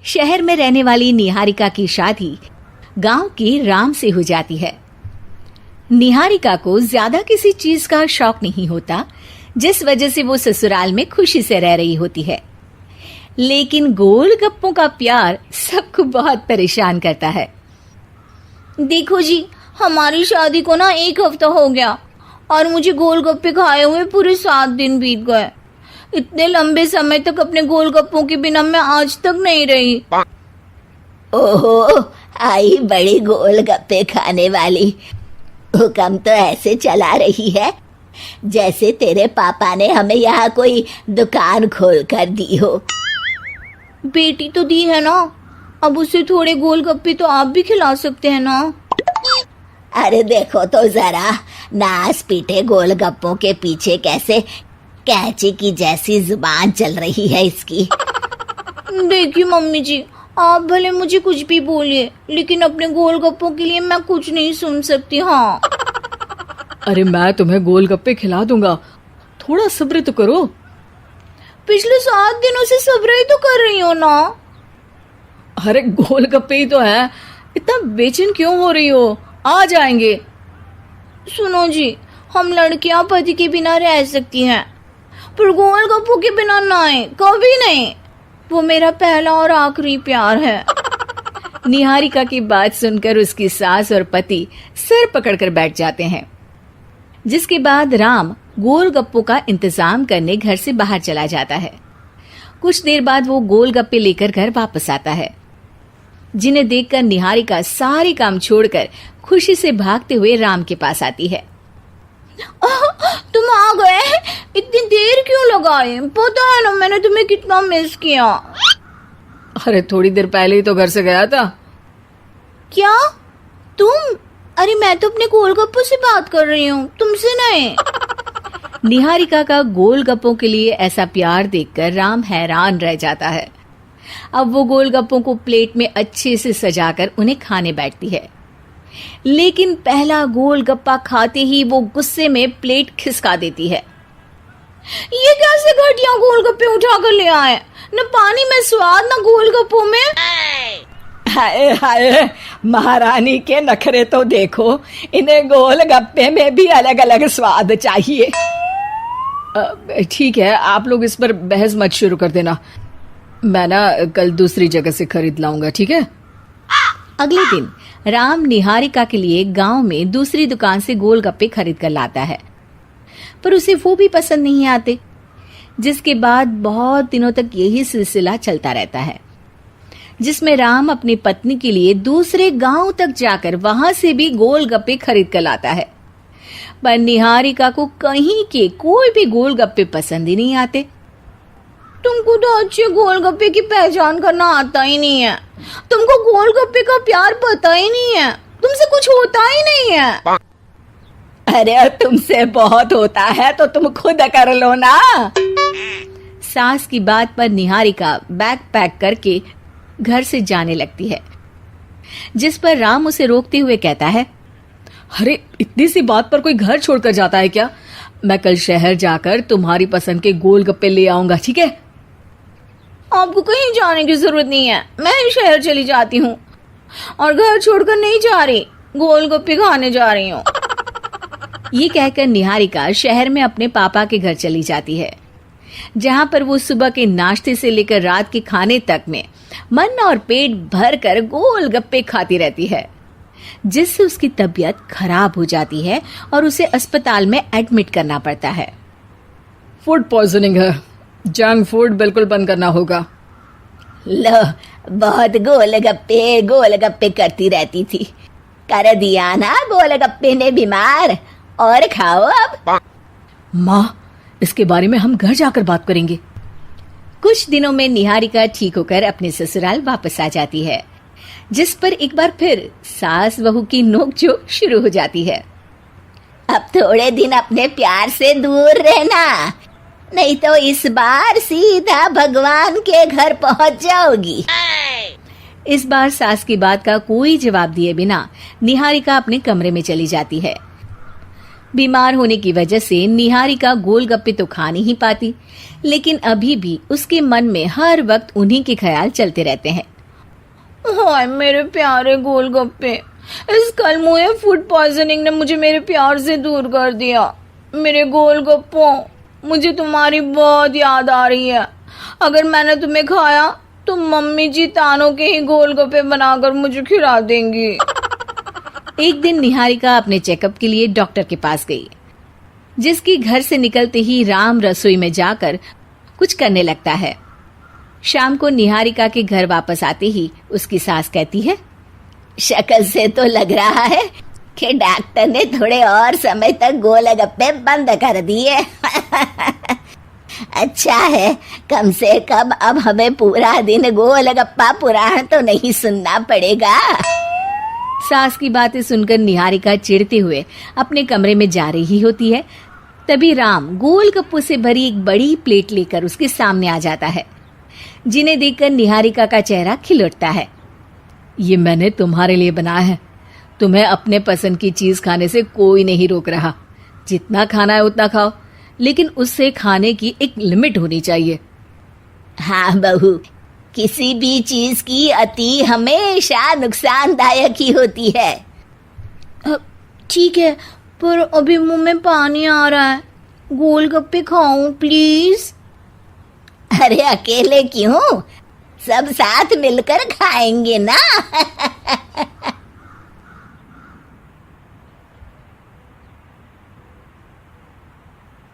शहर में रहने वाली निहारिका की शादी गांव के राम से हो जाती है। निहारिका को ज्यादा किसी चीज का शौक नहीं होता, जिस वजह से वो ससुराल में खुशी से रह रही होती है। लेकिन गोलगप्पों का प्यार सबको बहुत परेशान करता है। देखो जी, हमारी शादी को ना 1 हफ्ता हो गया और मुझे गोलगप्पे खाए हुए पूरे 7 दिन बीत गए। इतने लंबे समय तक अपने गोलगप्पों के बिना मैं आज तक नहीं रही। ओहो, आई बड़ी गोलगप्पे खाने वाली। हुक्म तो ऐसे चला रही है जैसे तेरे पापा ने हमें यहाँ कोई दुकान खोल कर दी हो। बेटी तो दी है ना, अब उसे थोड़े गोलगप्पे तो आप भी खिला सकते हैं ना। अरे देखो तो जरा, नास पीटे गोलगप्पों के पीछे कैसे कैंची की जैसी जुबान चल रही है इसकी। देखिए मम्मी जी, आप भले मुझे कुछ भी बोलिए, लेकिन अपने गोलगप्पों के लिए मैं कुछ नहीं सुन सकती। हाँ, अरे मैं तुम्हें गोलगप्पे खिला दूंगा, थोड़ा सब्र तो करो। पिछले 7 दिनों से सब्र ही तो कर रही हो ना। अरे गोलगप्पे ही तो है, इतना बेचैन क्यों हो रही हो? आ जाएंगे। सुनो जी, हम लड़कियां पति के बिना रह सकती हैं, पर गोलगप्पों के बिना नहीं, कभी नहीं। वो मेरा पहला और आखिरी प्यार है। निहारिका की बात सुनकर उसकी सास और पति सिर पकड़कर बैठ जाते हैं। जिसके बाद राम गोलगप्पों का इंतजाम करने घर से बाहर चला जाता है। कुछ देर बाद वो गोलगप्पे लेकर घर वापस आता है, जिन्हें देखकर निहारिका सारे काम छोड़कर खुशी से भागते हुए राम के पास आती है। तुम आ गए? इतनी देर क्यों लगाई? पता है ना मैंने तुम्हें कितना मिस किया। अरे थोड़ी देर पहले ही तो घर से गया था। क्या तुम? अरे मैं तो अपने गोलगप्पों से बात कर रही हूँ, तुमसे नहीं। निहारिका का गोलगप्पों के लिए ऐसा प्यार देखकर राम हैरान रह जाता है। अब वो गोलगप्पों को प्लेट में अच्छे से सजाकर उन्हें खाने बैठती है, लेकिन पहला गोलगप्पा खाते ही वो गुस्से में प्लेट खिसका देती है। ये कैसे घटिया गोलगप्पे उठा कर ले आए? न पानी में स्वाद, न गोलगप्पों में। हाय हाय, महारानी के नखरे तो देखो, इन्हें गोलगप्पे में भी अलग अलग स्वाद चाहिए। ठीक है, आप लोग इस पर बहस मत शुरू कर देना, मैं ना कल दूसरी जगह से खरीद लाऊंगा, ठीक है? अगले दिन राम निहारिका के लिए गांव में दूसरी दुकान से गोलगप्पे खरीद कर लाता है, पर उसे वो भी पसंद नहीं आते। जिसके बाद बहुत दिनों तक यही सिलसिला चलता रहता है, जिसमें राम अपनी पत्नी के लिए दूसरे गांव तक जाकर वहां से भी गोलगप्पे खरीद कर लाता है, पर निहारिका को कहीं के कोई भी गोलगप्पे पसंद ही नहीं आते। तुमको तो अच्छे गोलगप्पे की पहचान करना आता ही नहीं है। तुमको गोलगप्पे का प्यार पता ही नहीं है, तुमसे कुछ होता ही नहीं है। अरे तुमसे बहुत होता है तो तुम खुद कर लो ना। सास की बात पर निहारिका बैग पैक करके घर से जाने लगती है, जिस पर राम उसे रोकते हुए कहता है, अरे इतनी सी बात पर कोई घर छोड़कर जाता है क्या? मैं कल शहर जाकर तुम्हारी पसंद के गोलगप्पे ले आऊंगा, ठीक है? आपको कहीं जाने की जरूरत नहीं है, मैं ही शहर चली जाती हूँ और घर छोड़कर नहीं जा रही, गोलगप्पे खाने जा रही हूँ। ये कहकर निहारिका शहर में अपने पापा के घर चली जाती है, जहाँ पर वो सुबह के नाश्ते से लेकर रात के खाने तक में मन और पेट भर कर गोलगप्पे खाती रहती है, जिससे उसकी तबीयत खराब हो जाती है और उसे अस्पताल में एडमिट करना पड़ता है। फूड पॉइजनिंग है, जंक फूड बिल्कुल बंद करना होगा। लो, बहुत गोलगप्पे गोलगप्पे करती रहती थी, कर दिया ना गोलगप्पे ने बीमार। और खाओ अब। माँ, इसके बारे में हम घर जाकर बात करेंगे। कुछ दिनों में निहारिका ठीक होकर अपने ससुराल वापस आ जाती है, जिस पर एक बार फिर सास बहू की नोकझोंक शुरू हो जाती है। अब थोड़े दिन अपने प्यार से दूर रहना, नहीं तो इस बार सीधा भगवान के घर पहुंच जाओगी। इस बार सास की बात का कोई जवाब दिए बिना निहारिका अपने कमरे में चली जाती है। बीमार होने की वजह से निहारिका गोलगप्पे तो खा नहीं पाती, लेकिन अभी भी उसके मन में हर वक्त उन्हीं के ख्याल चलते रहते हैं। हाय मेरे प्यारे गोलगप्पे, इस कल मुझे फूड पॉइजनिंग ने मुझे मेरे प्यार से दूर कर दिया। मेरे गोलगप्पों, मुझे तुम्हारी बहुत याद आ रही है। अगर मैंने तुम्हें खाया तो मम्मी जी तानों के ही गोलगप्पे बनाकर मुझे खिला देंगी। एक दिन निहारिका अपने चेकअप के लिए डॉक्टर के पास गई, जिसकी घर से निकलते ही राम रसोई में जाकर कुछ करने लगता है। शाम को निहारिका के घर वापस आते ही उसकी सास कहती है, शक्ल से तो लग रहा है कि डॉक्टर ने थोड़े और समय तक गोलगप्पे बंद कर दिए। अच्छा है, कम से कम अब हमें पूरा दिन गोलगप्पा पुराण तो नहीं सुनना पड़ेगा। सास की बातें सुनकर निहारिका चिढ़ते हुए अपने कमरे में जा रही होती है। तभी राम गोलगप्पों से भरी एक बड़ी प्लेट लेकर उसके सामने आ जाता है, जिन्हें देखकर निहारिका का चेहरा खिल उठता है। ये मैंने तुम्हारे लिए बनाया है। तुम्हें अपने पसंद की चीज खाने से कोई नहीं रोक रहा। जितना खाना है उतना खाओ, लेकिन उससे खाने की एक लिमिट होनी चाहिए। हाँ बहू, किसी भी चीज की अति हमेशा नुकसानदायक ही होती है। ठीक है, पर अभी मुंह में पानी आ रहा है। गोलगप्पे खाऊं प्लीज? अरे अकेले क्यों, सब साथ मिलकर खाएंगे ना।